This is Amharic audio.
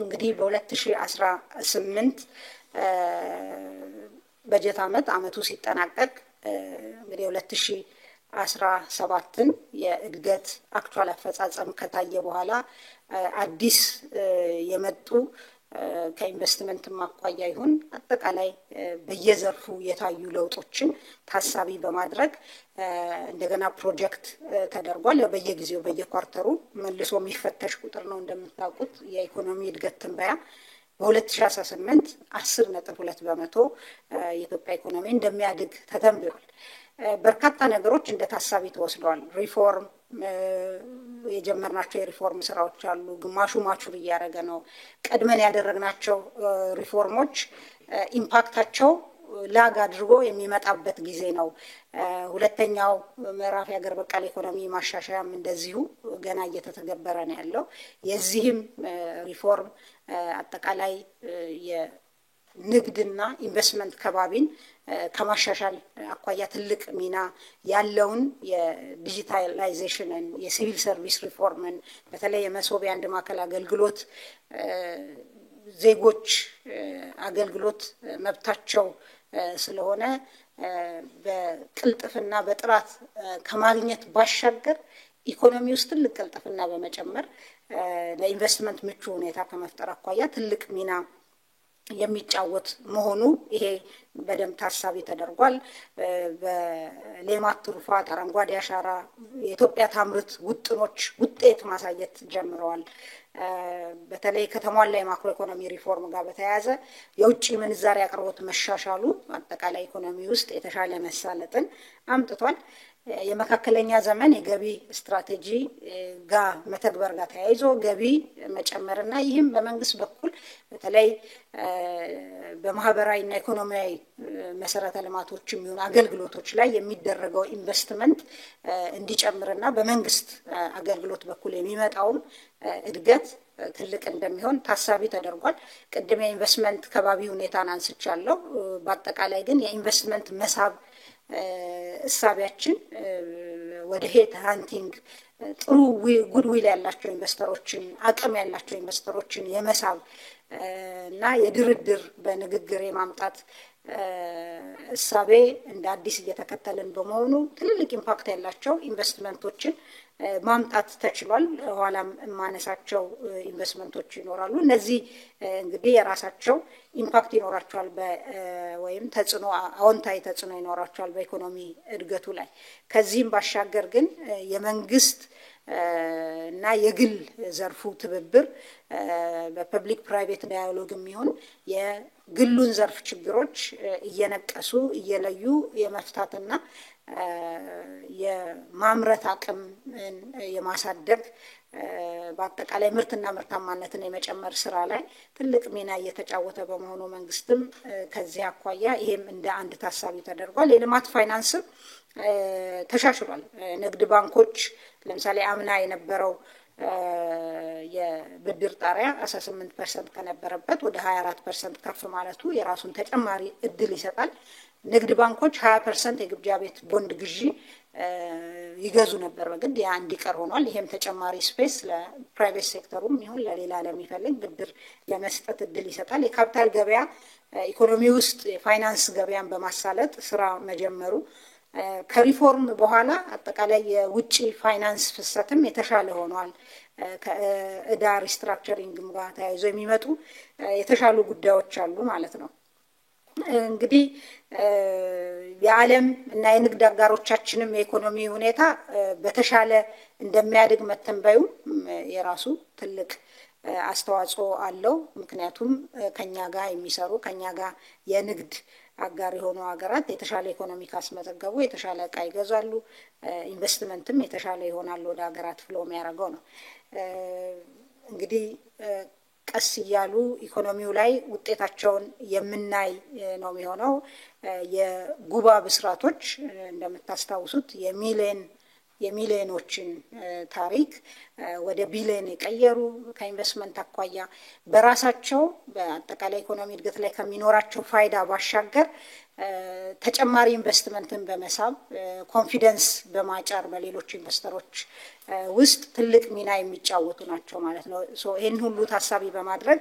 እንግዲህ በ2018 በጀት ዓመቱ ሲጠናቀቅ እንግዲህ 2017ን የእድገት አክቹዋል አፈጻጸም ከታየ በኋላ አዲስ የመጡ ከኢንቨስትመንት ማቋያ ይሁን አጠቃላይ በየዘርፉ የታዩ ለውጦችን ታሳቢ በማድረግ እንደገና ፕሮጀክት ተደርጓል። በየጊዜው በየኳርተሩ መልሶ የሚፈተሽ ቁጥር ነው። እንደምታውቁት የኢኮኖሚ እድገት ትንበያ በ2018 10.2% የኢትዮጵያ ኢኮኖሚ እንደሚያድግ ተተንብዮአል። በርካታ ነገሮች እንደ ታሳቢ ተወስደዋል። ሪፎርም የጀመርናቸው የሪፎርም ስራዎች አሉ። ግማሹ ማቹር እያደረገ ነው። ቀድመን ያደረግናቸው ሪፎርሞች ኢምፓክታቸው ላግ አድርጎ የሚመጣበት ጊዜ ነው። ሁለተኛው ምዕራፍ የሀገር በቀል ኢኮኖሚ ማሻሻያም እንደዚሁ ገና እየተተገበረ ነው ያለው። የዚህም ሪፎርም አጠቃላይ የንግድና ኢንቨስትመንት ከባቢን ከማሻሻል አኳያ ትልቅ ሚና ያለውን የዲጂታላይዜሽንን የሲቪል ሰርቪስ ሪፎርምን በተለይ የመሶብ የአንድ ማዕከል አገልግሎት ዜጎች አገልግሎት መብታቸው ስለሆነ በቅልጥፍና በጥራት ከማግኘት ባሻገር ኢኮኖሚ ውስጥ ትልቅ ቅልጥፍና በመጨመር ለኢንቨስትመንት ምቹ ሁኔታ ከመፍጠር አኳያ ትልቅ ሚና የሚጫወት መሆኑ ይሄ በደንብ ታሳቢ ተደርጓል። በሌማት ትሩፋት፣ አረንጓዴ አሻራ የኢትዮጵያ ታምርት ውጥኖች ውጤት ማሳየት ጀምረዋል። በተለይ ከተሟላ የማክሮ ኢኮኖሚ ሪፎርም ጋር በተያያዘ የውጭ ምንዛሪ አቅርቦት መሻሻሉ አጠቃላይ ኢኮኖሚ ውስጥ የተሻለ መሳለጥን አምጥቷል። የመካከለኛ ዘመን የገቢ ስትራቴጂ ጋር መተግበር ጋር ተያይዞ ገቢ መጨመርና ይህም በመንግስት በኩል በተለይ በማህበራዊና ኢኮኖሚያዊ መሰረተ ልማቶች የሚሆኑ አገልግሎቶች ላይ የሚደረገው ኢንቨስትመንት እንዲጨምርና በመንግስት አገልግሎት በኩል የሚመጣው እድገት ትልቅ እንደሚሆን ታሳቢ ተደርጓል። ቅድም የኢንቨስትመንት ከባቢ ሁኔታን አንስቻለሁ። በአጠቃላይ ግን የኢንቨስትመንት መሳብ እሳቢያችን ወደ ሄድ ሃንቲንግ ጥሩ ጉድዊል ያላቸው ኢንቨስተሮችን አቅም ያላቸው ኢንቨስተሮችን የመሳብ እና የድርድር በንግግር የማምጣት እሳቤ እንደ አዲስ እየተከተልን በመሆኑ ትልልቅ ኢምፓክት ያላቸው ኢንቨስትመንቶችን ማምጣት ተችሏል። ኋላም ማነሳቸው ኢንቨስትመንቶች ይኖራሉ። እነዚህ እንግዲህ የራሳቸው ኢምፓክት ይኖራቸዋል ወይም ተጽዕኖ አዎንታዊ ተጽዕኖ ይኖራቸዋል በኢኮኖሚ እድገቱ ላይ። ከዚህም ባሻገር ግን የመንግስት እና የግል ዘርፉ ትብብር በፐብሊክ ፕራይቬት ዳያሎግ የሚሆን የግሉን ዘርፍ ችግሮች እየነቀሱ እየለዩ የመፍታትና የማምረት አቅም የማሳደግ በአጠቃላይ ምርትና ምርታማነትን የመጨመር ስራ ላይ ትልቅ ሚና እየተጫወተ በመሆኑ መንግስትም ከዚህ አኳያ ይሄም እንደ አንድ ታሳቢ ተደርጓል። የልማት ፋይናንስም ተሻሽሏል። ንግድ ባንኮች ለምሳሌ አምና የነበረው የብድር ጣሪያ 18% ከነበረበት ወደ 24% ከፍ ማለቱ የራሱን ተጨማሪ እድል ይሰጣል። ንግድ ባንኮች 20% የግብዣ ቤት ቦንድ ግዢ ይገዙ ነበር በግድ ያ እንዲቀር ሆኗል። ይሄም ተጨማሪ ስፔስ ለፕራይቬት ሴክተሩም ይሁን ለሌላ ለሚፈልግ ብድር ለመስጠት እድል ይሰጣል። የካፒታል ገበያ ኢኮኖሚ ውስጥ የፋይናንስ ገበያን በማሳለጥ ስራ መጀመሩ ከሪፎርም በኋላ አጠቃላይ የውጭ ፋይናንስ ፍሰትም የተሻለ ሆኗል። ከዕዳ ሪስትራክቸሪንግም ጋር ተያይዞ የሚመጡ የተሻሉ ጉዳዮች አሉ ማለት ነው። እንግዲህ የዓለም እና የንግድ አጋሮቻችንም የኢኮኖሚ ሁኔታ በተሻለ እንደሚያድግ መተንበዩ የራሱ ትልቅ አስተዋጽኦ አለው። ምክንያቱም ከኛ ጋር የሚሰሩ ከኛ ጋር የንግድ አጋር የሆኑ ሀገራት የተሻለ ኢኮኖሚ ካስመዘገቡ የተሻለ ዕቃ ይገዛሉ፣ ኢንቨስትመንትም የተሻለ ይሆናል ወደ ሀገራት ፍሎ የሚያደርገው ነው። እንግዲህ ቀስ እያሉ ኢኮኖሚው ላይ ውጤታቸውን የምናይ ነው የሚሆነው። የጉባ ብስራቶች እንደምታስታውሱት የሚሊዮኖችን ታሪክ ወደ ቢሊዮን የቀየሩ ከኢንቨስትመንት አኳያ በራሳቸው በአጠቃላይ ኢኮኖሚ እድገት ላይ ከሚኖራቸው ፋይዳ ባሻገር ተጨማሪ ኢንቨስትመንትን በመሳብ ኮንፊደንስ በማጫር በሌሎች ኢንቨስተሮች ውስጥ ትልቅ ሚና የሚጫወቱ ናቸው ማለት ነው። ሶ ይሄን ሁሉ ታሳቢ በማድረግ